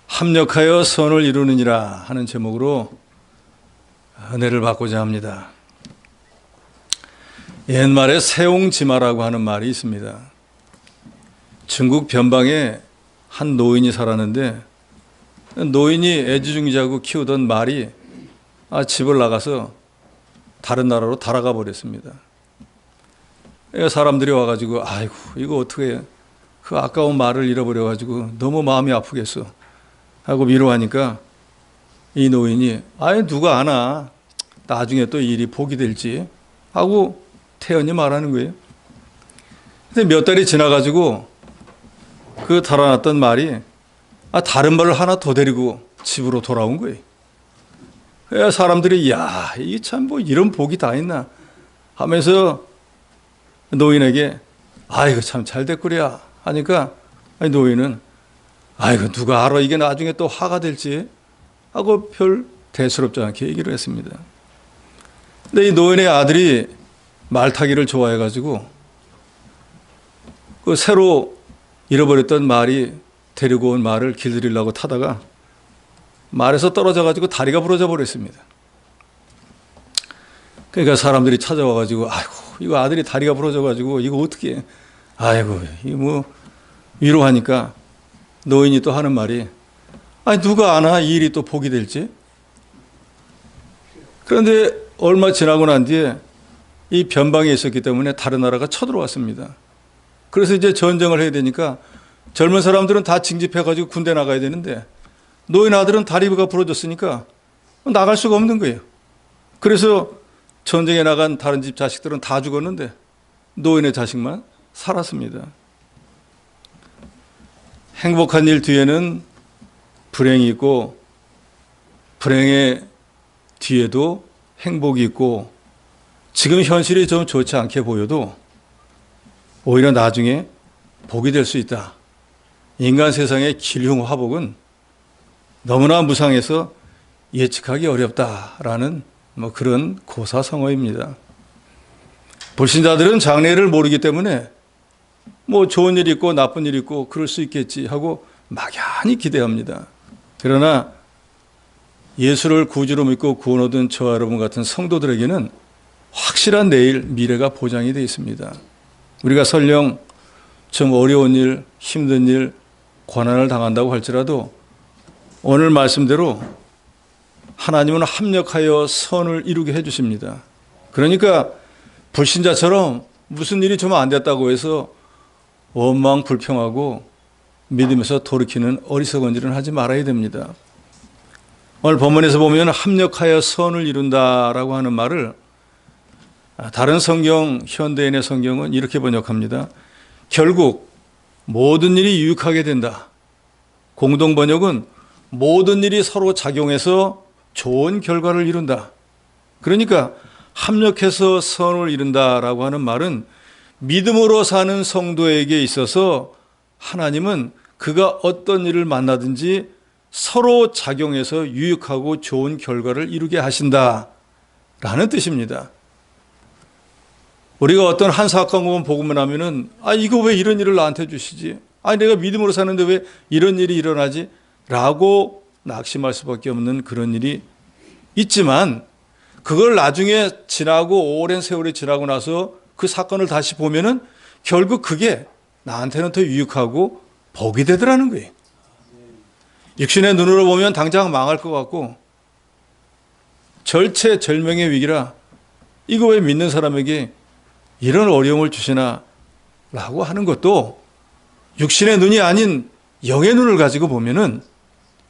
합력하여 선을 이루느니라 하는 제목으로 은혜를 받고자 합니다. 옛말에 세옹지마라고 하는 말이 있습니다. 중국 변방에 한 노인이 살았는데 노인이 애지중지하고 키우던 말이 집을 나가서 다른 나라로 달아가 버렸습니다. 사람들이 와가지고 아이고 이거 어떻게 그 아까운 말을 잃어버려가지고 너무 마음이 아프겠어 하고 위로하니까 이 노인이 누가 아나 나중에 또 일이 복이 될지 하고 태연히 말하는 거예요. 근데 몇 달이 지나가지고 그 달아났던 말이 다른 말을 하나 더 데리고 집으로 돌아온 거예요. 사람들이 야, 이게 참 뭐 이런 복이 다 있나 하면서 노인에게 이거 참 잘 됐구려 하니까 노인은 이거 누가 알아 이게 나중에 또 화가 될지 하고 별 대수롭지 않게 얘기를 했습니다. 근데 이 노인의 아들이 말 타기를 좋아해가지고 그 새로 잃어버렸던 말이 데리고 온 말을 길들이려고 타다가 말에서 떨어져가지고 다리가 부러져 버렸습니다. 그러니까 사람들이 찾아와가지고 이거 아들이 다리가 부러져가지고 이거 어떻게 이거 뭐 위로하니까 노인이 또 하는 말이 누가 아나 이 일이 또 복이 될지. 그런데 얼마 지나고 난 뒤에 이 변방에 있었기 때문에 다른 나라가 쳐들어왔습니다. 그래서 이제 전쟁을 해야 되니까 젊은 사람들은 다 징집해가지고 군대 나가야 되는데 노인 아들은 다리가 부러졌으니까 나갈 수가 없는 거예요. 그래서 전쟁에 나간 다른 집 자식들은 다 죽었는데 노인의 자식만 살았습니다. 행복한 일 뒤에는 불행이 있고 불행의 뒤에도 행복이 있고 지금 현실이 좀 좋지 않게 보여도 오히려 나중에 복이 될 수 있다. 인간 세상의 길흉화복은 너무나 무상해서 예측하기 어렵다라는 그런 고사성어입니다. 불신자들은 장래를 모르기 때문에 좋은 일이 있고 나쁜 일이 있고 그럴 수 있겠지 하고 막연히 기대합니다. 그러나 예수를 구주로 믿고 구원 얻은 저와 여러분 같은 성도들에게는 확실한 내일 미래가 보장이 되어 있습니다. 우리가 설령 좀 어려운 일, 힘든 일, 고난을 당한다고 할지라도 오늘 말씀대로 하나님은 합력하여 선을 이루게 해주십니다. 그러니까 불신자처럼 무슨 일이 좀 안 됐다고 해서 원망 불평하고 믿음에서 돌이키는 어리석은 일은 하지 말아야 됩니다. 오늘 본문에서 보면 합력하여 선을 이룬다라고 하는 말을 다른 성경, 현대인의 성경은 이렇게 번역합니다. 결국 모든 일이 유익하게 된다. 공동 번역은 모든 일이 서로 작용해서 좋은 결과를 이룬다. 그러니까 합력해서 선을 이룬다라고 하는 말은 믿음으로 사는 성도에게 있어서 하나님은 그가 어떤 일을 만나든지 서로 작용해서 유익하고 좋은 결과를 이루게 하신다라는 뜻입니다. 우리가 어떤 한 사건 복음을 하면은 이거 왜 이런 일을 나한테 주시지? 내가 믿음으로 사는데 왜 이런 일이 일어나지? 라고 낙심할 수밖에 없는 그런 일이 있지만 그걸 나중에 지나고 오랜 세월이 지나고 나서 그 사건을 다시 보면은 결국 그게 나한테는 더 유익하고 복이 되더라는 거예요. 육신의 눈으로 보면 당장 망할 것 같고 절체절명의 위기라 이거 왜 믿는 사람에게 이런 어려움을 주시나 라고 하는 것도 육신의 눈이 아닌 영의 눈을 가지고 보면은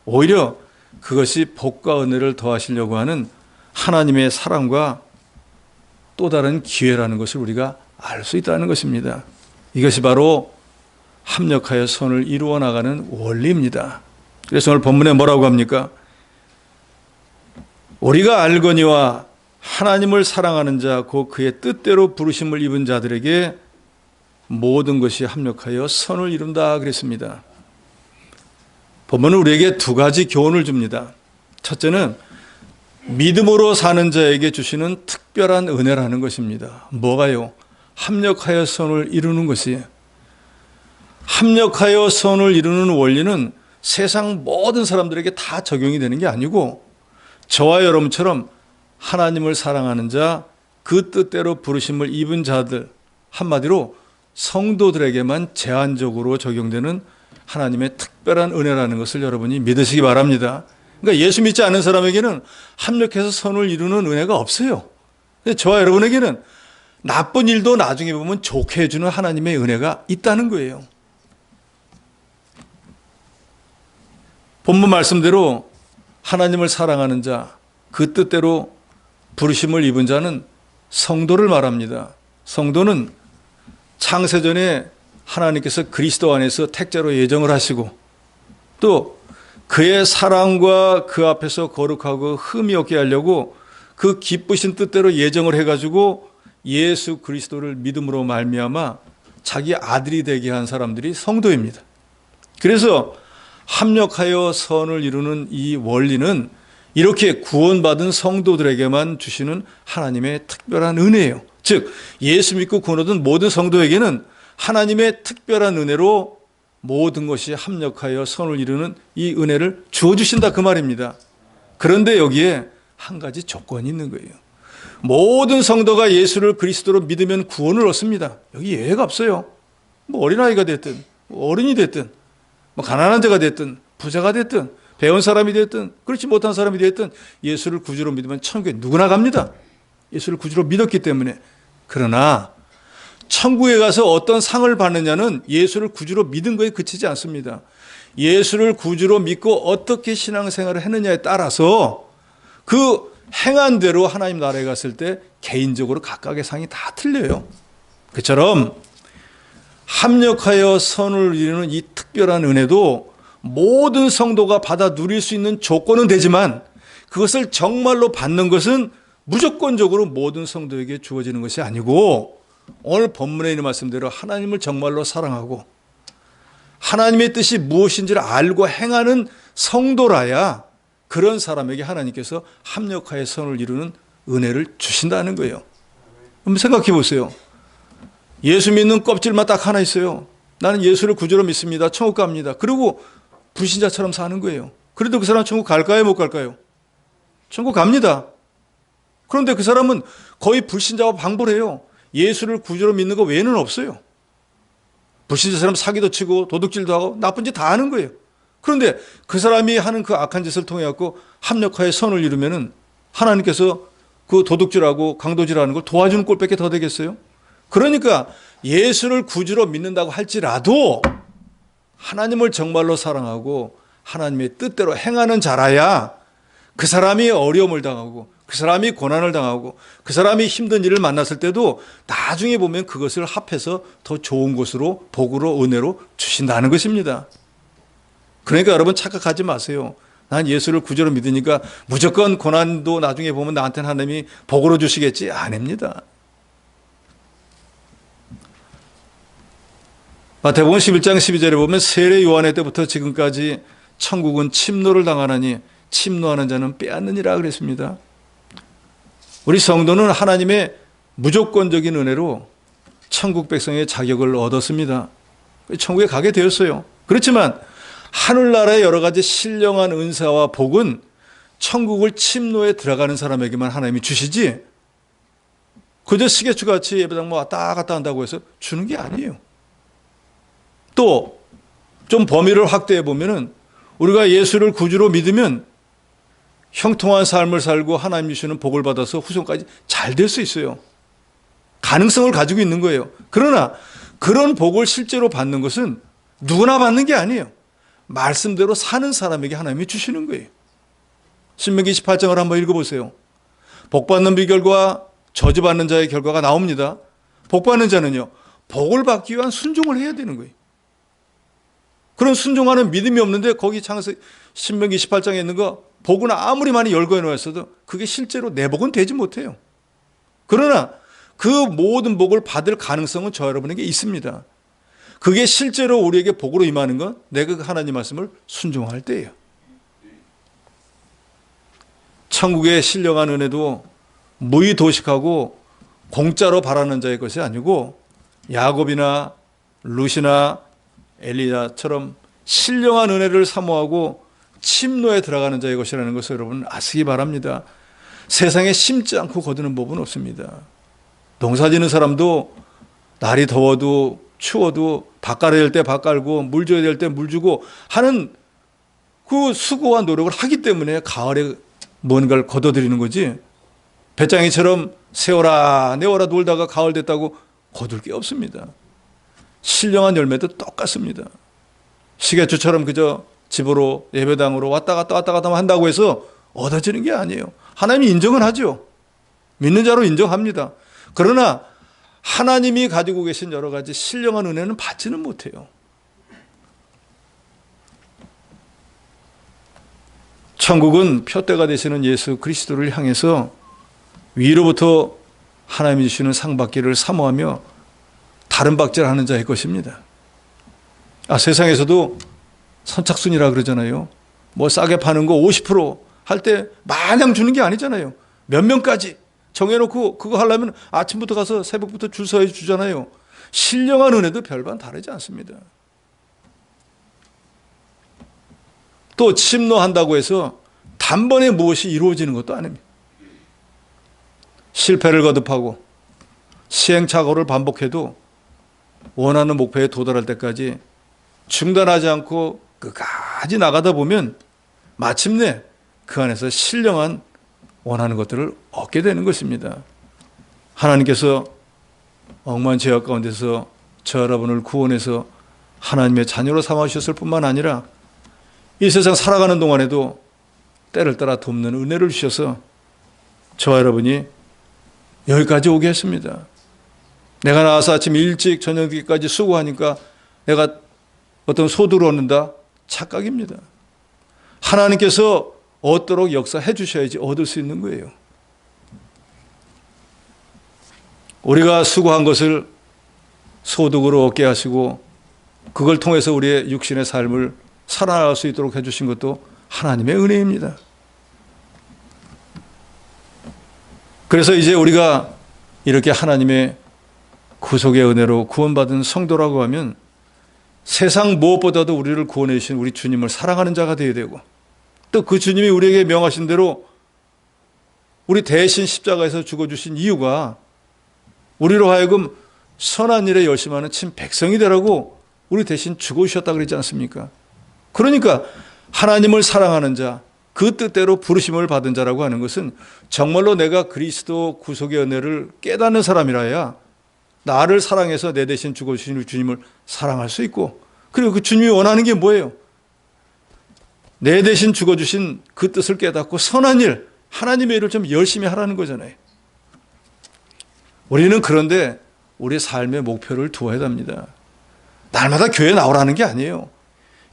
오히려 그것이 복과 은혜를 더하시려고 하는 하나님의 사랑과 또 다른 기회라는 것을 우리가 알 수 있다는 것입니다. 이것이 바로 합력하여 선을 이루어 나가는 원리입니다. 그래서 오늘 본문에 뭐라고 합니까? 우리가 알거니와 하나님을 사랑하는 자, 곧 그의 뜻대로 부르심을 입은 자들에게 모든 것이 합력하여 선을 이룬다 그랬습니다. 본문은 우리에게 두 가지 교훈을 줍니다. 첫째는 믿음으로 사는 자에게 주시는 특별한 은혜라는 것입니다. 뭐가요? 합력하여 선을 이루는 것이에요. 합력하여 선을 이루는 원리는 세상 모든 사람들에게 다 적용이 되는 게 아니고 저와 여러분처럼 하나님을 사랑하는 자, 그 뜻대로 부르심을 입은 자들, 한마디로 성도들에게만 제한적으로 적용되는 하나님의 특별한 은혜라는 것을 여러분이 믿으시기 바랍니다. 그러니까 예수 믿지 않는 사람에게는 합력해서 선을 이루는 은혜가 없어요. 저와 여러분에게는 나쁜 일도 나중에 보면 좋게 해주는 하나님의 은혜가 있다는 거예요. 본문 말씀대로 하나님을 사랑하는 자, 그 뜻대로 부르심을 입은 자는 성도를 말합니다. 성도는 창세전에 하나님께서 그리스도 안에서 택자로 예정을 하시고 또 그의 사랑과 그 앞에서 거룩하고 흠이 없게 하려고 그 기쁘신 뜻대로 예정을 해가지고 예수 그리스도를 믿음으로 말미암아 자기 아들이 되게 한 사람들이 성도입니다. 그래서 합력하여 선을 이루는 이 원리는 이렇게 구원받은 성도들에게만 주시는 하나님의 특별한 은혜예요. 즉 예수 믿고 구원 얻은 모든 성도에게는 하나님의 특별한 은혜로 모든 것이 합력하여 선을 이루는 이 은혜를 주어주신다 그 말입니다. 그런데 여기에 한 가지 조건이 있는 거예요. 모든 성도가 예수를 그리스도로 믿으면 구원을 얻습니다. 여기 예외가 없어요. 뭐 어린아이가 됐든 어른이 됐든 가난한 자가 됐든 부자가 됐든 배운 사람이 됐든 그렇지 못한 사람이 됐든 예수를 구주로 믿으면 천국에 누구나 갑니다. 예수를 구주로 믿었기 때문에. 그러나 천국에 가서 어떤 상을 받느냐는 예수를 구주로 믿은 거에 그치지 않습니다. 예수를 구주로 믿고 어떻게 신앙생활을 했느냐에 따라서 그 행한 대로 하나님 나라에 갔을 때 개인적으로 각각의 상이 다 틀려요. 그처럼 합력하여 선을 이루는 이 특별한 은혜도 모든 성도가 받아 누릴 수 있는 조건은 되지만 그것을 정말로 받는 것은 무조건적으로 모든 성도에게 주어지는 것이 아니고 오늘 본문에 있는 말씀대로 하나님을 정말로 사랑하고 하나님의 뜻이 무엇인지를 알고 행하는 성도라야 그런 사람에게 하나님께서 합력하여 선을 이루는 은혜를 주신다는 거예요. 한번 생각해 보세요. 예수 믿는 껍질만 딱 하나 있어요. 나는 예수를 구주로 믿습니다. 천국 갑니다. 그리고 불신자처럼 사는 거예요. 그래도 그 사람 천국 갈까요? 못 갈까요? 천국 갑니다. 그런데 그 사람은 거의 불신자와 방불해요. 예수를 구주로 믿는 거 외에는 없어요. 불신자처럼 사기도 치고 도둑질도 하고 나쁜 짓 다 하는 거예요. 그런데 그 사람이 하는 그 악한 짓을 통해 갖고 합력하여 선을 이루면은 하나님께서 그 도둑질하고 강도질하는 걸 도와주는 꼴밖에 더 되겠어요? 그러니까 예수를 구주로 믿는다고 할지라도 하나님을 정말로 사랑하고 하나님의 뜻대로 행하는 자라야 그 사람이 어려움을 당하고 그 사람이 고난을 당하고 그 사람이 힘든 일을 만났을 때도 나중에 보면 그것을 합해서 더 좋은 것으로 복으로 은혜로 주신다는 것입니다. 그러니까 여러분 착각하지 마세요. 난 예수를 구주로 믿으니까 무조건 고난도 나중에 보면 나한테는 하나님이 복으로 주시겠지? 아닙니다. 마태복음 11장 12절에 보면 세례 요한의 때부터 지금까지 천국은 침노를 당하나니 침노하는 자는 빼앗느니라 그랬습니다. 우리 성도는 하나님의 무조건적인 은혜로 천국 백성의 자격을 얻었습니다. 천국에 가게 되었어요. 그렇지만 하늘나라의 여러 가지 신령한 은사와 복은 천국을 침노에 들어가는 사람에게만 하나님이 주시지 그저 시계추같이 예배당 왔다 갔다 한다고 해서 주는 게 아니에요. 또 좀 범위를 확대해 보면은 우리가 예수를 구주로 믿으면 형통한 삶을 살고 하나님 주시는 복을 받아서 후손까지 잘 될 수 있어요. 가능성을 가지고 있는 거예요. 그러나 그런 복을 실제로 받는 것은 누구나 받는 게 아니에요. 말씀대로 사는 사람에게 하나님이 주시는 거예요. 신명기 18장을 한번 읽어보세요. 복받는 비결과 저주받는 자의 결과가 나옵니다. 복받는 자는요, 복을 받기 위한 순종을 해야 되는 거예요. 그런 순종하는 믿음이 없는데 거기 신명기 18장에 있는 거 복은 아무리 많이 열거해 놓았어도 그게 실제로 내 복은 되지 못해요. 그러나 그 모든 복을 받을 가능성은 저 여러분에게 있습니다. 그게 실제로 우리에게 복으로 임하는 건 내가 하나님 말씀을 순종할 때예요. 천국의 신령한 은혜도 무의도식하고 공짜로 바라는 자의 것이 아니고 야곱이나 룻이나 엘리야처럼 신령한 은혜를 사모하고 침노에 들어가는 자의 것이라는 것을 여러분 아시기 바랍니다. 세상에 심지 않고 거두는 법은 없습니다. 농사 짓는 사람도 날이 더워도 추워도 밭 갈아야 될 때 밭 갈고 물 줘야 될 때 물 주고 하는 그 수고와 노력을 하기 때문에 가을에 뭔가를 거둬들이는 거지, 배짱이처럼 세워라 내워라 놀다가 가을 됐다고 거둘 게 없습니다. 신령한 열매도 똑같습니다. 시계추처럼 그저 집으로 예배당으로 왔다 갔다 한다고 해서 얻어지는 게 아니에요. 하나님이 인정은 하죠. 믿는 자로 인정합니다. 그러나 하나님이 가지고 계신 여러 가지 신령한 은혜는 받지는 못해요. 천국은 표대가 되시는 예수 그리스도를 향해서 위로부터 하나님이 주시는 상 받기를 사모하며 다른 박질하는 자의 것입니다. 세상에서도 선착순이라 그러잖아요. 뭐 싸게 파는 거 50%할 때 마냥 주는 게 아니잖아요. 몇 명까지 정해놓고 그거 하려면 아침부터 가서 새벽부터 줄 서야 주잖아요. 신령한 은혜도 별반 다르지 않습니다. 또 침노한다고 해서 단번에 무엇이 이루어지는 것도 아닙니다. 실패를 거듭하고 시행착오를 반복해도 원하는 목표에 도달할 때까지 중단하지 않고 끝까지 나가다 보면 마침내 그 안에서 신령한 원하는 것들을 얻게 되는 것입니다. 하나님께서 억만 죄악 가운데서 저 여러분을 구원해서 하나님의 자녀로 삼아주셨을 뿐만 아니라 이 세상 살아가는 동안에도 때를 따라 돕는 은혜를 주셔서 저와 여러분이 여기까지 오게 했습니다. 내가 나와서 아침 일찍 저녁 늦게까지 수고하니까 내가 어떤 소득을 얻는다? 착각입니다. 하나님께서 얻도록 역사해 주셔야지 얻을 수 있는 거예요. 우리가 수고한 것을 소득으로 얻게 하시고 그걸 통해서 우리의 육신의 삶을 살아갈 수 있도록 해주신 것도 하나님의 은혜입니다. 그래서 이제 우리가 이렇게 하나님의 구속의 은혜로 구원받은 성도라고 하면 세상 무엇보다도 우리를 구원해 주신 우리 주님을 사랑하는 자가 되어야 되고, 또 그 주님이 우리에게 명하신 대로 우리 대신 십자가에서 죽어주신 이유가 우리로 하여금 선한 일에 열심하는 친 백성이 되라고 우리 대신 죽어주셨다 그러지 않습니까? 그러니까 하나님을 사랑하는 자, 그 뜻대로 부르심을 받은 자라고 하는 것은 정말로 내가 그리스도 구속의 은혜를 깨닫는 사람이라야 나를 사랑해서 내 대신 죽어주신 주님을 사랑할 수 있고, 그리고 그 주님이 원하는 게 뭐예요? 내 대신 죽어주신 그 뜻을 깨닫고 선한 일, 하나님의 일을 좀 열심히 하라는 거잖아요. 우리는 그런데 우리 삶의 목표를 두어야 합니다. 날마다 교회 나오라는 게 아니에요.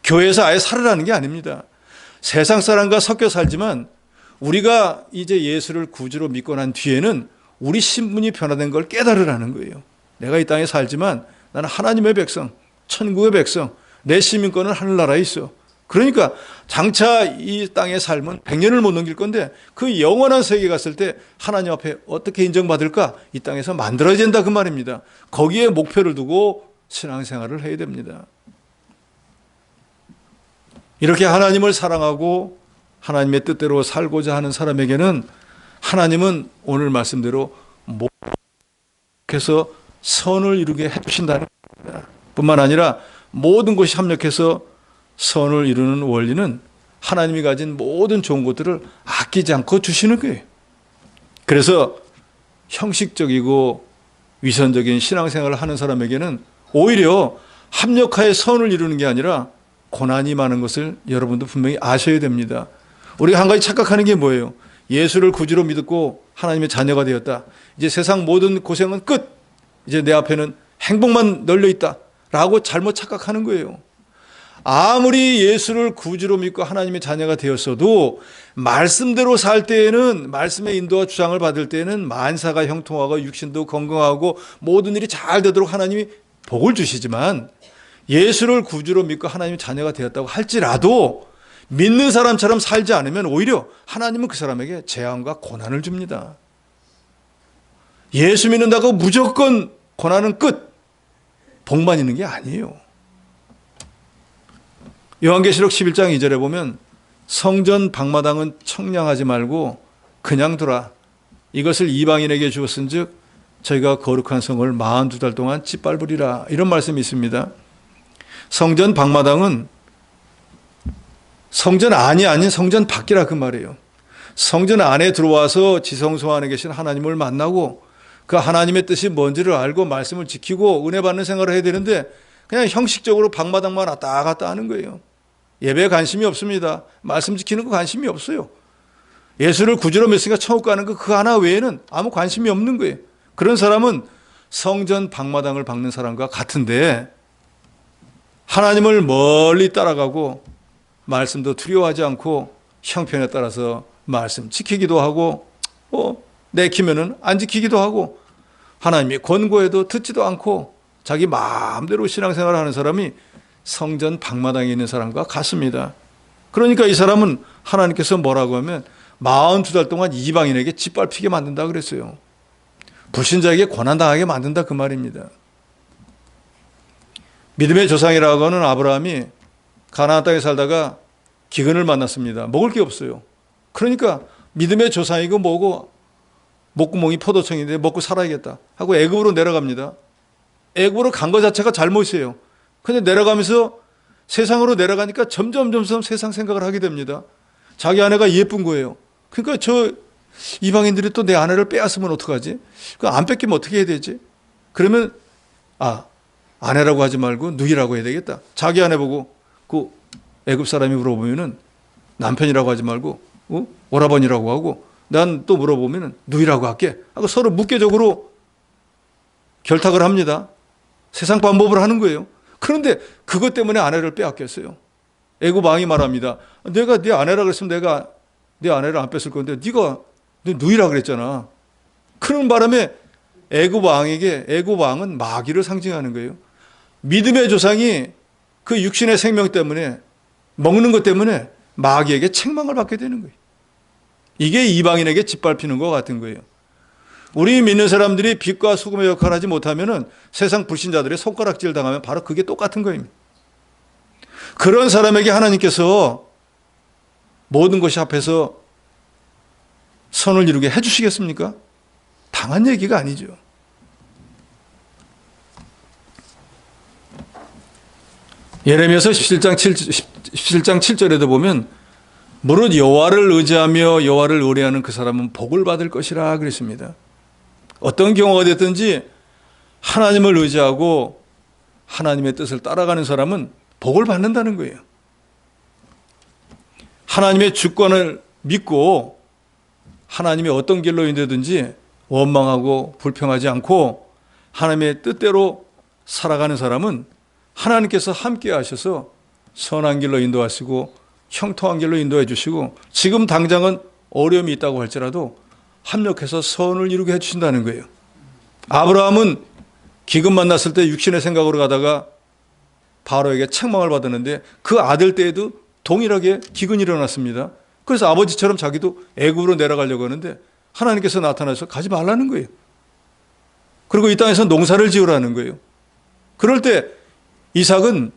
교회에서 아예 살으라는 게 아닙니다. 세상 사람과 섞여 살지만 우리가 이제 예수를 구주로 믿고 난 뒤에는 우리 신분이 변화된 걸 깨달으라는 거예요. 내가 이 땅에 살지만 나는 하나님의 백성, 천국의 백성, 내 시민권은 하늘나라에 있어. 그러니까 장차 이 땅의 삶은 100년을 못 넘길 건데 그 영원한 세계에 갔을 때 하나님 앞에 어떻게 인정받을까? 이 땅에서 만들어야 된다 그 말입니다. 거기에 목표를 두고 신앙생활을 해야 됩니다. 이렇게 하나님을 사랑하고 하나님의 뜻대로 살고자 하는 사람에게는 하나님은 오늘 말씀대로 목해서 선을 이루게 해주신다는 겁니다. 뿐만 아니라 모든 것이 합력해서 선을 이루는 원리는 하나님이 가진 모든 좋은 것들을 아끼지 않고 주시는 거예요. 그래서 형식적이고 위선적인 신앙생활을 하는 사람에게는 오히려 합력하여 선을 이루는 게 아니라 고난이 많은 것을 여러분도 분명히 아셔야 됩니다. 우리가 한 가지 착각하는 게 뭐예요? 예수를 구주로 믿고 하나님의 자녀가 되었다. 이제 세상 모든 고생은 끝. 이제 내 앞에는 행복만 널려 있다. 라고 잘못 착각하는 거예요. 아무리 예수를 구주로 믿고 하나님의 자녀가 되었어도 말씀대로 살 때에는, 말씀의 인도와 주장을 받을 때에는 만사가 형통하고 육신도 건강하고 모든 일이 잘 되도록 하나님이 복을 주시지만, 예수를 구주로 믿고 하나님의 자녀가 되었다고 할지라도 믿는 사람처럼 살지 않으면 오히려 하나님은 그 사람에게 재앙과 고난을 줍니다. 예수 믿는다고 무조건 고난은 끝, 복만 있는 게 아니에요. 요한계시록 11장 2절에 보면 성전 방마당은 청량하지 말고 그냥 두라. 이것을 이방인에게 주었은즉 저희가 거룩한 성을 42달 동안 짓밟으리라. 이런 말씀이 있습니다. 성전 방마당은 성전 안이 아닌 성전 밖이라 그 말이에요. 성전 안에 들어와서 지성소 안에 계신 하나님을 만나고 그 하나님의 뜻이 뭔지를 알고 말씀을 지키고 은혜 받는 생활을 해야 되는데 그냥 형식적으로 방마당만 왔다 갔다 하는 거예요. 예배에 관심이 없습니다. 말씀 지키는 거 관심이 없어요. 예수를 구주로 믿으니까 천국 가는 거 그 하나 외에는 아무 관심이 없는 거예요. 그런 사람은 성전 방마당을 밟는 사람과 같은데 하나님을 멀리 따라가고 말씀도 두려워하지 않고 형편에 따라서 말씀 지키기도 하고 내키면은 안 지키기도 하고 하나님이 권고해도 듣지도 않고 자기 마음대로 신앙생활을 하는 사람이 성전 방마당에 있는 사람과 같습니다. 그러니까 이 사람은 하나님께서 뭐라고 하면 42달 동안 이방인에게 짓밟히게 만든다 그랬어요. 불신자에게 고난당하게 만든다 그 말입니다. 믿음의 조상이라고 하는 아브라함이 가나안 땅에 살다가 기근을 만났습니다. 먹을 게 없어요. 그러니까 믿음의 조상이고 뭐고 목구멍이 포도청인데 먹고 살아야겠다 하고 애굽으로 내려갑니다. 애굽으로 간 것 자체가 잘못이에요. 근데 내려가면서 세상으로 내려가니까 점점 세상 생각을 하게 됩니다. 자기 아내가 예쁜 거예요. 그러니까 저 이방인들이 또 내 아내를 빼앗으면 어떡하지? 안 뺏기면 어떻게 해야 되지? 그러면 아내라고 하지 말고 누이라고 해야 되겠다. 자기 아내 보고 그 애굽 사람이 물어보면은 남편이라고 하지 말고 오라버니라고 하고 난 또 물어보면은 누이라고 할게 하고 서로 묵계적으로 결탁을 합니다. 세상 방법을 하는 거예요. 그런데 그것 때문에 아내를 빼앗겼어요. 애굽 왕이 말합니다. 내가 네 아내라 그랬으면 내가 네 아내를 안 뺐을 건데 네가 네 누이라 그랬잖아. 그런 바람에 애굽 왕은 마귀를 상징하는 거예요. 믿음의 조상이 그 육신의 생명 때문에 먹는 것 때문에 마귀에게 책망을 받게 되는 거예요. 이게 이방인에게 짓밟히는 것 같은 거예요. 우리 믿는 사람들이 빛과 소금의 역할을 하지 못하면 세상 불신자들의 손가락질 당하면 바로 그게 똑같은 거입니다. 그런 사람에게 하나님께서 모든 것이 앞에서 선을 이루게 해주시겠습니까? 당한 얘기가 아니죠. 예레미야서 17장 7절에도 보면 무릇 여호와를 의지하며 여호와를 의뢰하는 그 사람은 복을 받을 것이라 그랬습니다. 어떤 경우가 됐든지 하나님을 의지하고 하나님의 뜻을 따라가는 사람은 복을 받는다는 거예요. 하나님의 주권을 믿고 하나님의 어떤 길로 인되든지 원망하고 불평하지 않고 하나님의 뜻대로 살아가는 사람은 하나님께서 함께 하셔서 선한 길로 인도하시고 형통한 길로 인도해 주시고 지금 당장은 어려움이 있다고 할지라도 합력해서 선을 이루게 해주신다는 거예요. 아브라함은 기근 만났을 때 육신의 생각으로 가다가 바로에게 책망을 받았는데 그 아들 때에도 동일하게 기근이 일어났습니다. 그래서 아버지처럼 자기도 애굽으로 내려가려고 하는데 하나님께서 나타나서 가지 말라는 거예요. 그리고 이 땅에서 농사를 지으라는 거예요. 그럴 때 이삭은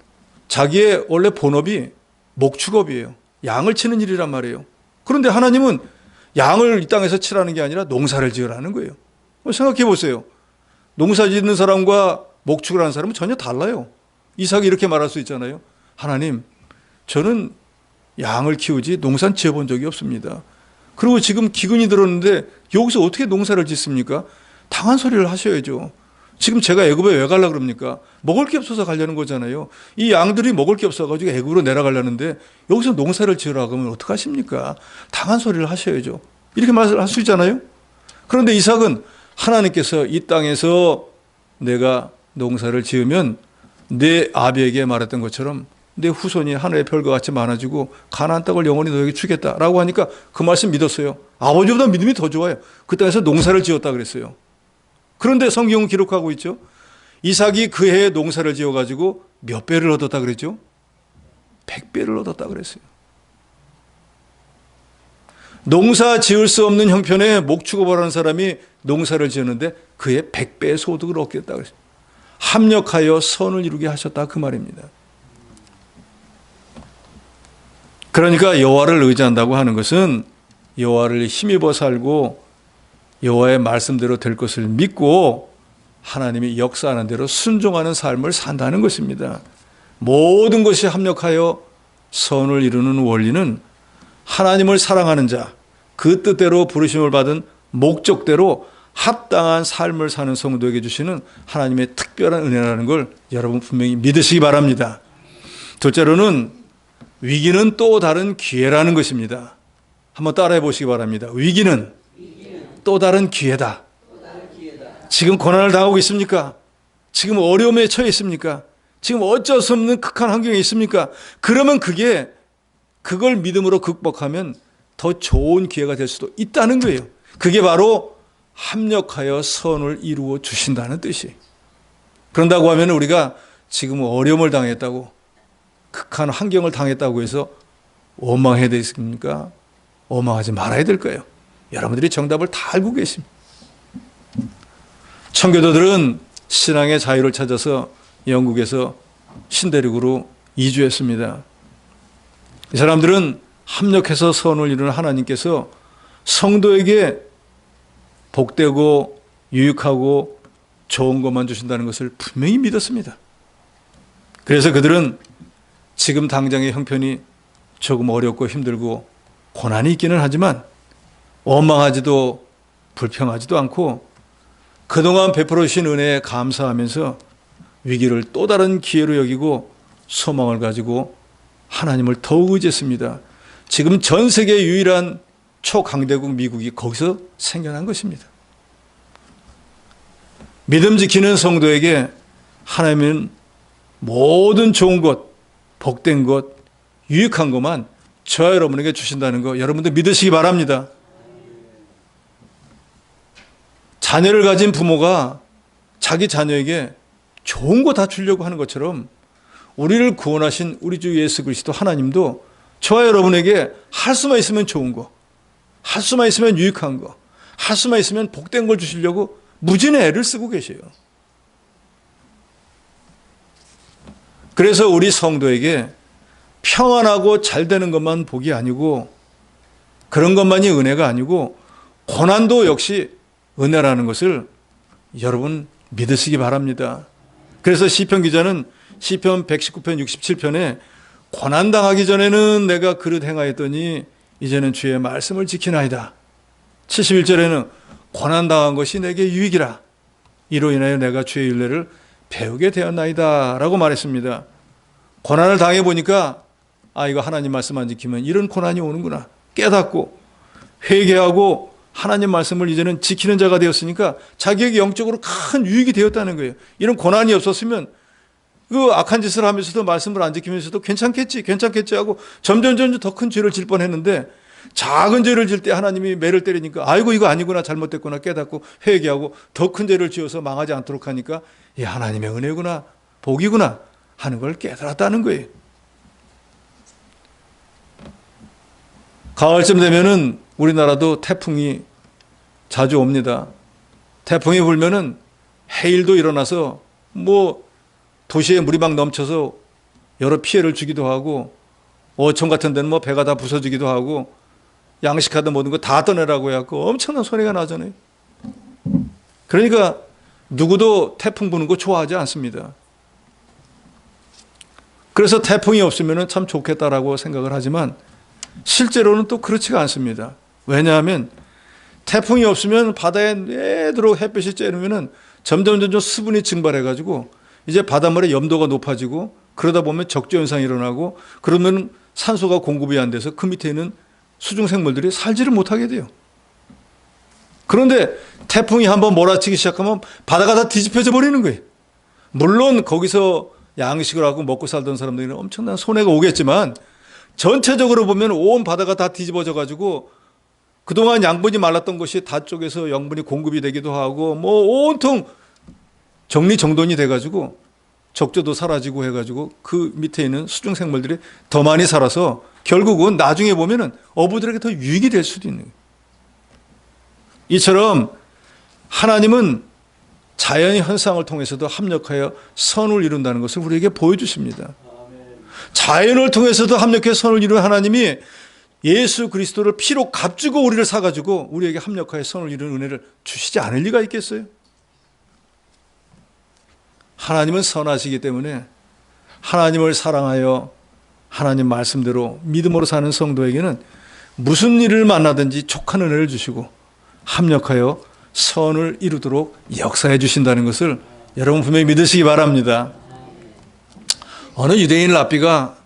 자기의 원래 본업이 목축업이에요. 양을 치는 일이란 말이에요. 그런데 하나님은 양을 이 땅에서 치라는 게 아니라 농사를 지으라는 거예요. 생각해 보세요. 농사 짓는 사람과 목축을 하는 사람은 전혀 달라요. 이삭이 이렇게 말할 수 있잖아요. 하나님, 저는 양을 키우지 농사 지어본 적이 없습니다. 그리고 지금 기근이 들었는데 여기서 어떻게 농사를 짓습니까? 당한 소리를 하셔야죠. 지금 제가 애굽에 왜 가려고 그럽니까? 먹을 게 없어서 가려는 거잖아요. 이 양들이 먹을 게 없어가지고 애굽으로 내려가려는데 여기서 농사를 지으라고 하면 어떡하십니까? 당한 소리를 하셔야죠. 이렇게 말을 할 수 있잖아요. 그런데 이삭은 하나님께서 이 땅에서 내가 농사를 지으면 내 아비에게 말했던 것처럼 내 후손이 하늘의 별과 같이 많아지고 가나안 땅을 영원히 너에게 주겠다라고 하니까 그 말씀 믿었어요. 아버지보다 믿음이 더 좋아요. 그 땅에서 농사를 지었다 그랬어요. 그런데 성경은 기록하고 있죠. 이삭이 그 해에 농사를 지어가지고 몇 배를 얻었다 그랬죠? 100배를 얻었다 그랬어요. 농사 지을 수 없는 형편에 목축업을 하는 사람이 농사를 지었는데 그의 100배의 소득을 얻겠다 그랬어요. 합력하여 선을 이루게 하셨다 그 말입니다. 그러니까 여호와를 의지한다고 하는 것은 여호와를 힘입어 살고 여호와의 말씀대로 될 것을 믿고 하나님이 역사하는 대로 순종하는 삶을 산다는 것입니다. 모든 것이 합력하여 선을 이루는 원리는 하나님을 사랑하는 자, 그 뜻대로 부르심을 받은 목적대로 합당한 삶을 사는 성도에게 주시는 하나님의 특별한 은혜라는 걸 여러분 분명히 믿으시기 바랍니다. 둘째로는 위기는 또 다른 기회라는 것입니다. 한번 따라해 보시기 바랍니다. 위기는 또 다른 기회다. 지금 고난을 당하고 있습니까? 지금 어려움에 처해 있습니까? 지금 어쩔 수 없는 극한 환경에 있습니까? 그러면 그걸 믿음으로 극복하면 더 좋은 기회가 될 수도 있다는 거예요. 그게 바로 합력하여 선을 이루어 주신다는 뜻이에요. 그런다고 하면 우리가 지금 어려움을 당했다고, 극한 환경을 당했다고 해서 원망해야 되겠습니까? 원망하지 말아야 될 거예요. 여러분들이 정답을 다 알고 계십니다. 청교도들은 신앙의 자유를 찾아서 영국에서 신대륙으로 이주했습니다. 이 사람들은 합력해서 선을 이루는 하나님께서 성도에게 복되고 유익하고 좋은 것만 주신다는 것을 분명히 믿었습니다. 그래서 그들은 지금 당장의 형편이 조금 어렵고 힘들고 고난이 있기는 하지만 원망하지도 불평하지도 않고 그동안 베풀어 주신 은혜에 감사하면서 위기를 또 다른 기회로 여기고 소망을 가지고 하나님을 더욱 의지했습니다. 지금 전 세계 유일한 초강대국 미국이 거기서 생겨난 것입니다. 믿음 지키는 성도에게 하나님은 모든 좋은 것, 복된 것, 유익한 것만 저와 여러분에게 주신다는 거 여러분도 믿으시기 바랍니다. 자녀를 가진 부모가 자기 자녀에게 좋은 거 다 주려고 하는 것처럼 우리를 구원하신 우리 주 예수 그리스도 하나님도 저와 여러분에게 할 수만 있으면 좋은 거, 할 수만 있으면 유익한 거, 할 수만 있으면 복된 걸 주시려고 무진의 애를 쓰고 계세요. 그래서 우리 성도에게 평안하고 잘 되는 것만 복이 아니고 그런 것만이 은혜가 아니고 고난도 역시 은혜라는 것을 여러분 믿으시기 바랍니다. 그래서 시편 기자는 시편 119편 67편에 고난당하기 전에는 내가 그릇 행하였더니 이제는 주의 말씀을 지키나이다. 71절에는 고난당한 것이 내게 유익이라. 이로 인하여 내가 주의 율례를 배우게 되었나이다 라고 말했습니다. 고난을 당해보니까 이거 하나님 말씀 안 지키면 이런 고난이 오는구나 깨닫고 회개하고 하나님 말씀을 이제는 지키는 자가 되었으니까 자기에게 영적으로 큰 유익이 되었다는 거예요. 이런 고난이 없었으면 그 악한 짓을 하면서도 말씀을 안 지키면서도 괜찮겠지 하고 점점 더 큰 죄를 질 뻔했는데 작은 죄를 질 때 하나님이 매를 때리니까 아이고 이거 아니구나 잘못됐구나 깨닫고 회개하고 더 큰 죄를 지어서 망하지 않도록 하니까 이 하나님의 은혜구나 복이구나 하는 걸 깨달았다는 거예요. 가을쯤 되면은 우리나라도 태풍이 자주 옵니다. 태풍이 불면은 해일도 일어나서 도시에 물이 막 넘쳐서 여러 피해를 주기도 하고 어촌 같은 데는 배가 다 부서지기도 하고 양식하던 모든 거 다 떠내라고 해갖고 엄청난 손해가 나잖아요. 그러니까 누구도 태풍 부는 거 좋아하지 않습니다. 그래서 태풍이 없으면 참 좋겠다라고 생각을 하지만 실제로는 또 그렇지가 않습니다. 왜냐하면 태풍이 없으면 바다에 내도록 햇빛이 쬐르면 점점 수분이 증발해가지고 이제 바닷물의 염도가 높아지고 그러다 보면 적조 현상이 일어나고 그러면 산소가 공급이 안 돼서 그 밑에 있는 수중생물들이 살지를 못하게 돼요. 그런데 태풍이 한번 몰아치기 시작하면 바다가 다 뒤집혀져 버리는 거예요. 물론 거기서 양식을 하고 먹고 살던 사람들에게는 엄청난 손해가 오겠지만 전체적으로 보면 온 바다가 다 뒤집어져 가지고 그동안 양분이 말랐던 것이 다 쪽에서 영분이 공급이 되기도 하고 온통 정리정돈이 돼가지고 적조도 사라지고 해가지고 그 밑에 있는 수중생물들이 더 많이 살아서 결국은 나중에 보면은 어부들에게 더 유익이 될 수도 있는 거예요. 이처럼 하나님은 자연의 현상을 통해서도 합력하여 선을 이룬다는 것을 우리에게 보여주십니다. 자연을 통해서도 합력해 선을 이루는 하나님이 예수 그리스도를 피로 값주고 우리를 사가지고 우리에게 합력하여 선을 이루는 은혜를 주시지 않을 리가 있겠어요? 하나님은 선하시기 때문에 하나님을 사랑하여 하나님 말씀대로 믿음으로 사는 성도에게는 무슨 일을 만나든지 족한 은혜를 주시고 합력하여 선을 이루도록 역사해 주신다는 것을 여러분 분명히 믿으시기 바랍니다. 어느 유대인 랍비가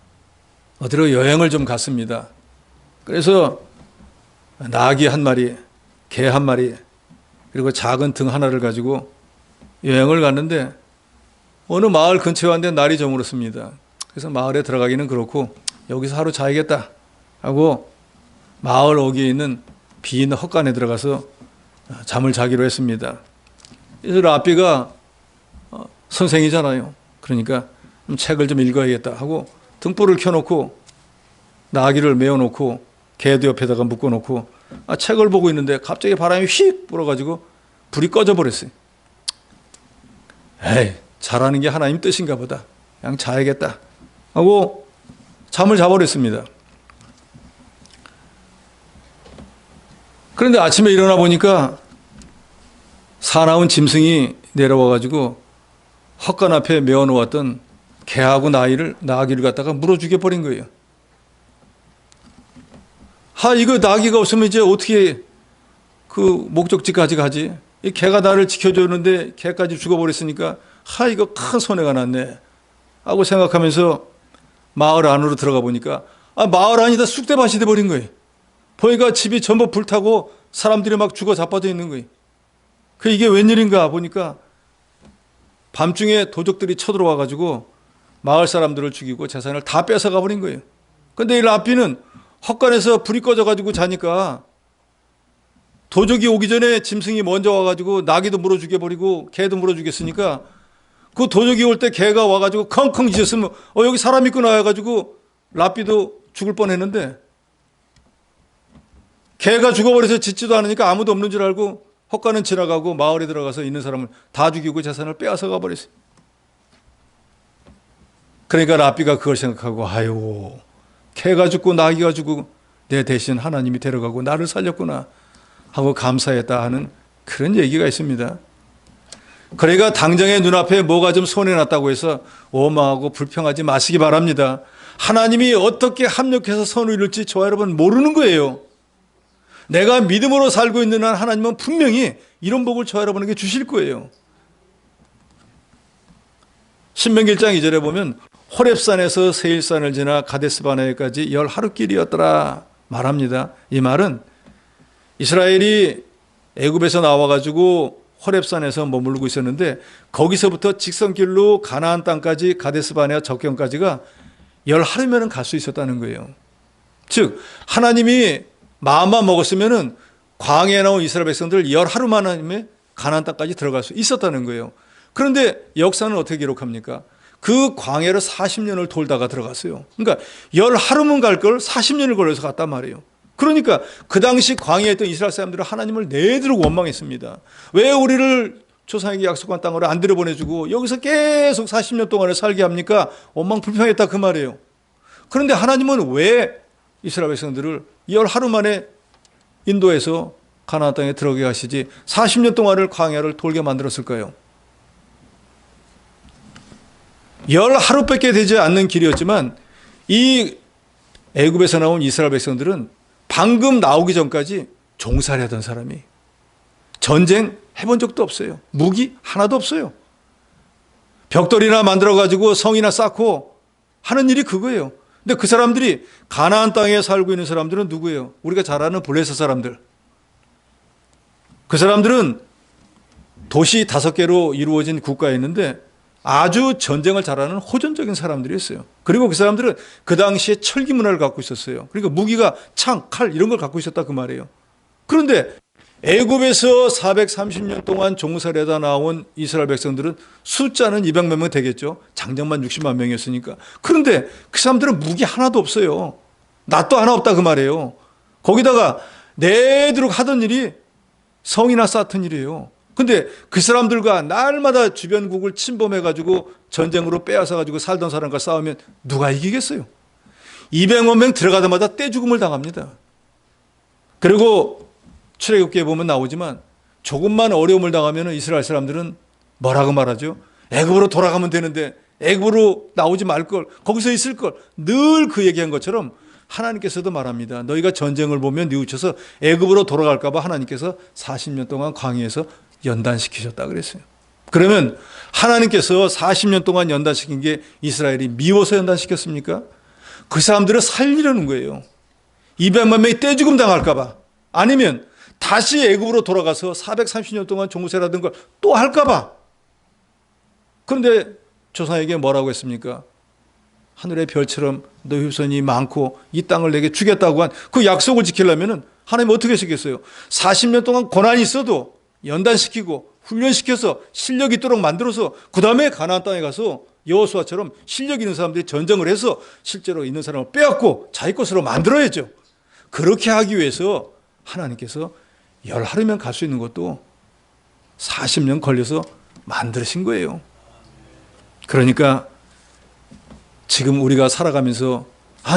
어디로 여행을 좀 갔습니다. 그래서 나귀 한 마리, 개 한 마리, 그리고 작은 등 하나를 가지고 여행을 갔는데 어느 마을 근처에 왔는데 날이 저물었습니다. 그래서 마을에 들어가기는 그렇고 여기서 하루 자야겠다 하고 마을 어귀에 있는 빈 헛간에 들어가서 잠을 자기로 했습니다. 그래서 랍비가 선생이잖아요. 그러니까 책을 좀 읽어야겠다 하고 등불을 켜놓고 나귀를 메어놓고 개도 옆에다가 묶어놓고 책을 보고 있는데 갑자기 바람이 휙 불어가지고 불이 꺼져버렸어요. 에이, 잘하는 게 하나님 뜻인가 보다. 그냥 자야겠다 하고 잠을 자버렸습니다. 그런데 아침에 일어나 보니까 사나운 짐승이 내려와가지고 헛간 앞에 메어놓았던 개하고 나귀를 갖다가 물어 죽여버린 거예요. 이거 나귀가 없으면 이제 어떻게 그 목적지까지 가지? 이 개가 나를 지켜줬는데 개까지 죽어버렸으니까 이거 큰 손해가 났네 하고 생각하면서 마을 안으로 들어가 보니까 마을 안이 다 쑥대밭이 돼버린 거예요. 보니까 집이 전부 불타고 사람들이 막 죽어 자빠져 있는 거예요. 이게 웬일인가 보니까 밤중에 도적들이 쳐들어와가지고 마을 사람들을 죽이고 재산을 다 뺏어가 버린 거예요. 근데 이 랍비는 헛간에서 불이 꺼져가지고 자니까 도적이 오기 전에 짐승이 먼저 와가지고 나귀도 물어 죽여버리고 개도 물어 죽였으니까 그 도적이 올 때 개가 와가지고 컹컹 짖었으면 여기 사람 있구나 해가지고 랍비도 죽을 뻔했는데 개가 죽어버려서 짖지도 않으니까 아무도 없는 줄 알고 헛간은 지나가고 마을에 들어가서 있는 사람을 다 죽이고 재산을 빼앗아가 버렸어요. 그러니까 랍비가 그걸 생각하고 아유, 개가 죽고 나귀가 죽고 내 대신 하나님이 데려가고 나를 살렸구나 하고 감사했다 하는 그런 얘기가 있습니다. 그러니까 당장에 눈앞에 뭐가 좀 손해났다고 해서 원망하고 불평하지 마시기 바랍니다. 하나님이 어떻게 합력해서 선을 이룰지 저와 여러분 모르는 거예요. 내가 믿음으로 살고 있는 한 하나님은 분명히 이런 복을 저와 여러분에게 주실 거예요. 신명기 1장 2절에 보면 호렙산에서 세일산을 지나 가데스바네까지 10하루길이었더라 말합니다. 이 말은 이스라엘이 애굽에서 나와가지고 호렙산에서 머물고 있었는데 거기서부터 직선길로 가나안 땅까지 가데스바네아 적경까지가 10하루면 갈 수 있었다는 거예요. 즉 하나님이 마음만 먹었으면은 광야에 나온 이스라엘 백성들 10하루만에 가나안 땅까지 들어갈 수 있었다는 거예요. 그런데 역사는 어떻게 기록합니까? 그 광야를 40년을 돌다가 들어갔어요. 그러니까 10하루면 갈 걸 40년을 걸려서 갔단 말이에요. 그러니까 그 당시 광야에 있던 이스라엘 사람들은 하나님을 내도록 원망했습니다. 왜 우리를 조상에게 약속한 땅으로 안 들여보내주고 여기서 계속 40년 동안을 살게 합니까? 원망 불평했다 그 말이에요. 그런데 하나님은 왜 이스라엘 백성들을 10하루 만에 인도에서 가나안 땅에 들어가게 하시지 40년 동안을 광야를 돌게 만들었을까요? 10하루밖에 되지 않는 길이었지만 이 애굽에서 나온 이스라엘 백성들은 방금 나오기 전까지 종살이 하던 사람이 전쟁 해본 적도 없어요. 무기 하나도 없어요. 벽돌이나 만들어가지고 성이나 쌓고 하는 일이 그거예요. 근데 그 사람들이 가나안 땅에 살고 있는 사람들은 누구예요? 우리가 잘 아는 블레셋 사람들. 그 사람들은 도시 5개로 이루어진 국가에 있는데 아주 전쟁을 잘하는 호전적인 사람들이었어요. 그리고 그 사람들은 그 당시에 철기 문화를 갖고 있었어요. 그러니까 무기가 창, 칼 이런 걸 갖고 있었다 그 말이에요. 그런데 애굽에서 430년 동안 종살이하다 나온 이스라엘 백성들은 숫자는 200만 명 되겠죠. 장정만 60만 명이었으니까. 그런데 그 사람들은 무기 하나도 없어요. 낫도 하나 없다 그 말이에요. 거기다가 내도록 하던 일이 성이나 쌓던 일이에요. 근데 그 사람들과 날마다 주변국을 침범해가지고 전쟁으로 빼앗아 가지고 살던 사람과 싸우면 누가 이기겠어요? 200만 명 들어가자마자 떼죽음을 당합니다. 그리고 출애굽기에 보면 나오지만 조금만 어려움을 당하면 이스라엘 사람들은 뭐라고 말하죠? 애굽으로 돌아가면 되는데 애굽으로 나오지 말 걸, 거기서 있을 걸, 늘 그 얘기한 것처럼 하나님께서도 말합니다. 너희가 전쟁을 보면 뉘우쳐서 애굽으로 돌아갈까 봐 하나님께서 40년 동안 광야에서 연단시키셨다 그랬어요. 그러면 하나님께서 40년 동안 연단시킨 게 이스라엘이 미워서 연단시켰습니까? 그 사람들을 살리려는 거예요. 200만 명이 떼죽음 당할까 봐, 아니면 다시 애굽으로 돌아가서 430년 동안 종세라든 걸 또 할까 봐. 그런데 조상에게 뭐라고 했습니까? 하늘의 별처럼 너희 후손이 많고 이 땅을 내게 주겠다고 한 그 약속을 지키려면 하나님 어떻게 하시겠어요? 40년 동안 고난이 있어도 연단시키고 훈련시켜서 실력 있도록 만들어서 그 다음에 가나안 땅에 가서 여호수아처럼 실력 있는 사람들이 전쟁을 해서 실제로 있는 사람을 빼앗고 자기 것으로 만들어야죠. 그렇게 하기 위해서 하나님께서 열하루면 갈 수 있는 것도 40년 걸려서 만드신 거예요. 그러니까 지금 우리가 살아가면서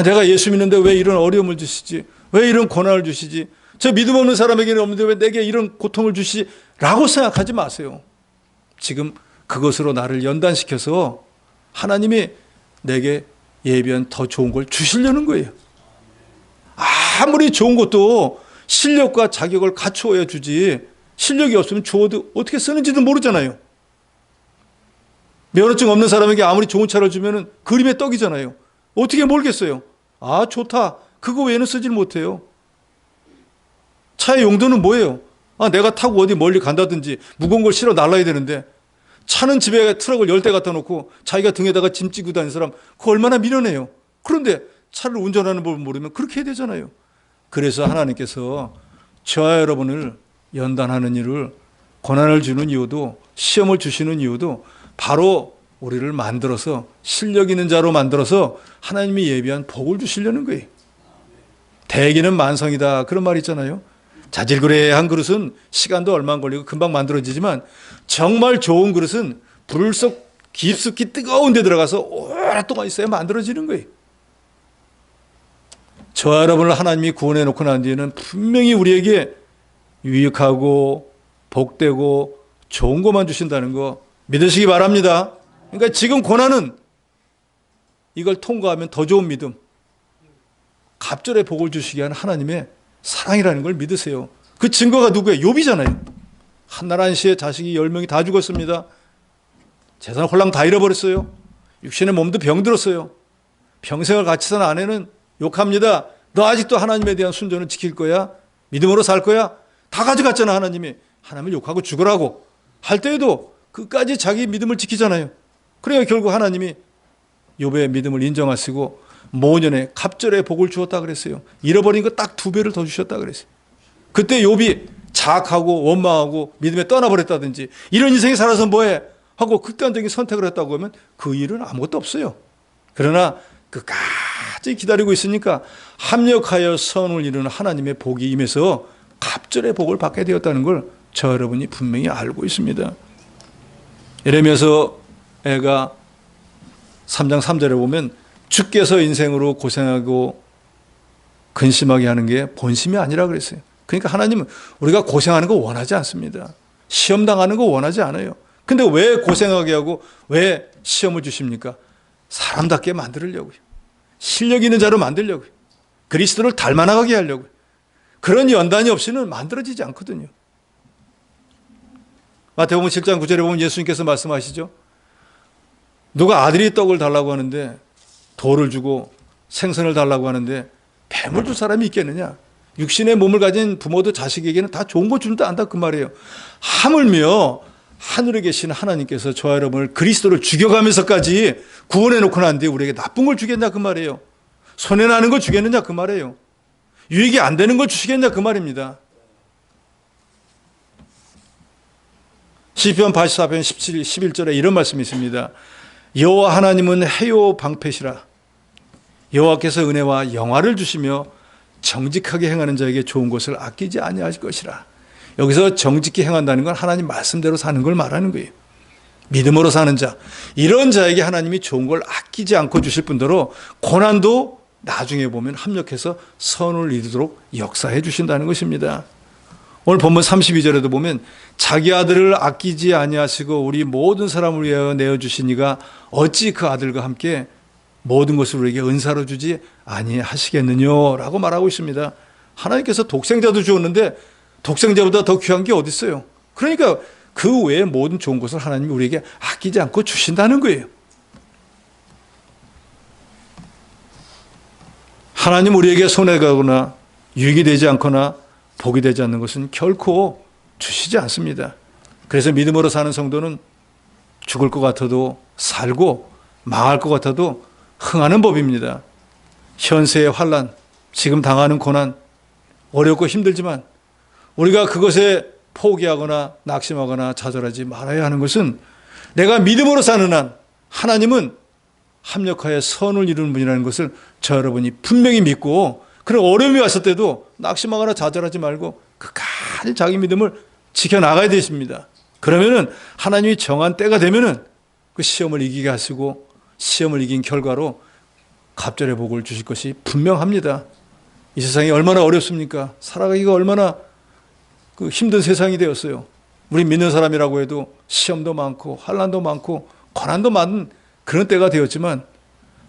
내가 예수 믿는데 왜 이런 어려움을 주시지? 왜 이런 고난을 주시지? 저 믿음 없는 사람에게는 없는데 왜 내게 이런 고통을 주시지? 라고 생각하지 마세요. 지금 그것으로 나를 연단시켜서 하나님이 내게 예비한 더 좋은 걸 주시려는 거예요. 아무리 좋은 것도 실력과 자격을 갖추어야 주지, 실력이 없으면 주어도 어떻게 쓰는지도 모르잖아요. 면허증 없는 사람에게 아무리 좋은 차를 주면 그림의 떡이잖아요. 어떻게 모르겠어요? 좋다. 그거 외에는 쓰질 못해요. 차의 용도는 뭐예요? 내가 타고 어디 멀리 간다든지 무거운 걸 실어 날라야 되는데, 차는 집에 트럭을 10대 갖다 놓고 자기가 등에다가 짐 찌고 다니는 사람, 그거 얼마나 미련해요. 그런데 차를 운전하는 법을 모르면 그렇게 해야 되잖아요. 그래서 하나님께서 저와 여러분을 연단하는 일을, 고난을 주는 이유도, 시험을 주시는 이유도 바로 우리를 만들어서 실력 있는 자로 만들어서 하나님이 예비한 복을 주시려는 거예요. 대기는 만성이다, 그런 말 있잖아요. 자질구레한 그릇은 시간도 얼마 안 걸리고 금방 만들어지지만 정말 좋은 그릇은 불 속 깊숙이 뜨거운 데 들어가서 오랫동안 있어야 만들어지는 거예요. 저와 여러분을 하나님이 구원해 놓고 난 뒤에는 분명히 우리에게 유익하고 복되고 좋은 것만 주신다는 거 믿으시기 바랍니다. 그러니까 지금 고난은 이걸 통과하면 더 좋은 믿음, 갑절의 복을 주시게 하는 하나님의 사랑이라는 걸 믿으세요. 그 증거가 누구예요? 욥이잖아요. 한날 한시에 자식이 10명이 다 죽었습니다. 재산 홀랑 다 잃어버렸어요. 육신의 몸도 병들었어요. 평생을 같이 산 아내는 욕합니다. 너 아직도 하나님에 대한 순종을 지킬 거야? 믿음으로 살 거야? 다 가져갔잖아. 하나님이. 하나님을 욕하고 죽으라고 할 때에도 끝까지 자기 믿음을 지키잖아요. 그래야 결국 하나님이 욥의 믿음을 인정하시고 모년에 갑절의 복을 주었다 그랬어요. 잃어버린 거 딱 2배를 더 주셨다 그랬어요. 그때 욥이 자학하고 원망하고 믿음에 떠나버렸다든지 이런 인생이 살아서 뭐해? 하고 극단적인 선택을 했다고 하면 그 일은 아무것도 없어요. 그러나 끝까지 기다리고 있으니까 합력하여 선을 이루는 하나님의 복이 임해서 갑절의 복을 받게 되었다는 걸 저 여러분이 분명히 알고 있습니다. 예레미야서 애가 3장 3절에 보면 주께서 인생으로 고생하고 근심하게 하는 게 본심이 아니라 그랬어요. 그러니까 하나님은 우리가 고생하는 거 원하지 않습니다. 시험 당하는 거 원하지 않아요. 근데 왜 고생하게 하고 왜 시험을 주십니까? 사람답게 만들려고요. 실력 있는 자로 만들려고요. 그리스도를 닮아나가게 하려고요. 그런 연단이 없이는 만들어지지 않거든요. 마태복음 7장 9절에 보면 예수님께서 말씀하시죠. 누가 아들이 떡을 달라고 하는데 돌을 주고 생선을 달라고 하는데 뱀을 줄 사람이 있겠느냐? 육신의 몸을 가진 부모도 자식에게는 다 좋은 거 주는 줄 안다 그 말이에요. 하물며 하늘에 계신 하나님께서 저와 여러분을 그리스도를 죽여가면서까지 구원해 놓고 난 뒤에 우리에게 나쁜 걸 주겠냐 그 말이에요. 손해나는 걸 주겠느냐 그 말이에요. 유익이 안 되는 걸 주시겠냐 그 말입니다. 시편 84편 11절에 이런 말씀이 있습니다. 여호와 하나님은 해요 방패시라. 여호와께서 은혜와 영화를 주시며 정직하게 행하는 자에게 좋은 것을 아끼지 아니하실 것이라. 여기서 정직히 행한다는 건 하나님 말씀대로 사는 걸 말하는 거예요. 믿음으로 사는 자, 이런 자에게 하나님이 좋은 걸 아끼지 않고 주실 뿐더러 고난도 나중에 보면 합력해서 선을 이루도록 역사해 주신다는 것입니다. 오늘 본문 32절에도 보면 자기 아들을 아끼지 아니하시고 우리 모든 사람을 위하여 내어주시니가 어찌 그 아들과 함께 모든 것을 우리에게 은사로 주지 아니하시겠느냐 라고 말하고 있습니다. 하나님께서 독생자도 주었는데 독생자보다 더 귀한 게 어디 있어요? 그러니까 그 외에 모든 좋은 것을 하나님이 우리에게 아끼지 않고 주신다는 거예요. 하나님 우리에게 손해가거나 유익이 되지 않거나 복이 되지 않는 것은 결코 주시지 않습니다. 그래서 믿음으로 사는 성도는 죽을 것 같아도 살고 망할 것 같아도 흥하는 법입니다. 현세의 환난, 지금 당하는 고난, 어렵고 힘들지만 우리가 그것에 포기하거나 낙심하거나 좌절하지 말아야 하는 것은 내가 믿음으로 사는 한 하나님은 합력하여 선을 이루는 분이라는 것을 저 여러분이 분명히 믿고 그런 어려움이 왔을 때도 낙심하거나 좌절하지 말고 끝까지 자기 믿음을 지켜나가야 되십니다. 그러면은 하나님이 정한 때가 되면은 그 시험을 이기게 하시고 시험을 이긴 결과로 갑절의 복을 주실 것이 분명합니다. 이 세상이 얼마나 어렵습니까? 살아가기가 얼마나 그 힘든 세상이 되었어요. 우리 믿는 사람이라고 해도 시험도 많고 환난도 많고 고난도 많은 그런 때가 되었지만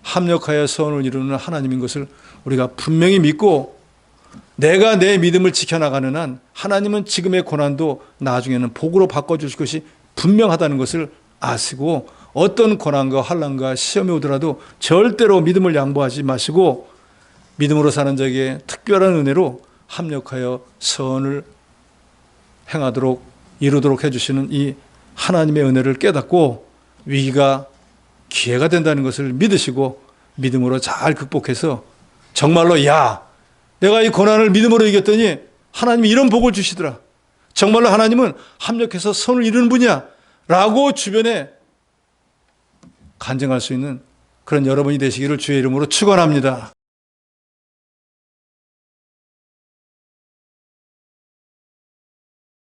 합력하여 선을 이루는 하나님인 것을 우리가 분명히 믿고 내가 내 믿음을 지켜나가는 한 하나님은 지금의 고난도 나중에는 복으로 바꿔주실 것이 분명하다는 것을 아시고 어떤 고난과 환난과 시험이 오더라도 절대로 믿음을 양보하지 마시고 믿음으로 사는 자에게 특별한 은혜로 합력하여 선을 행하도록 이루도록 해주시는 이 하나님의 은혜를 깨닫고 위기가 기회가 된다는 것을 믿으시고 믿음으로 잘 극복해서 정말로 야 내가 이 고난을 믿음으로 이겼더니 하나님이 이런 복을 주시더라. 정말로 하나님은 합력해서 선을 이루는 분이야 라고 주변에 간증할 수 있는 그런 여러분이 되시기를 주의 이름으로 축원합니다.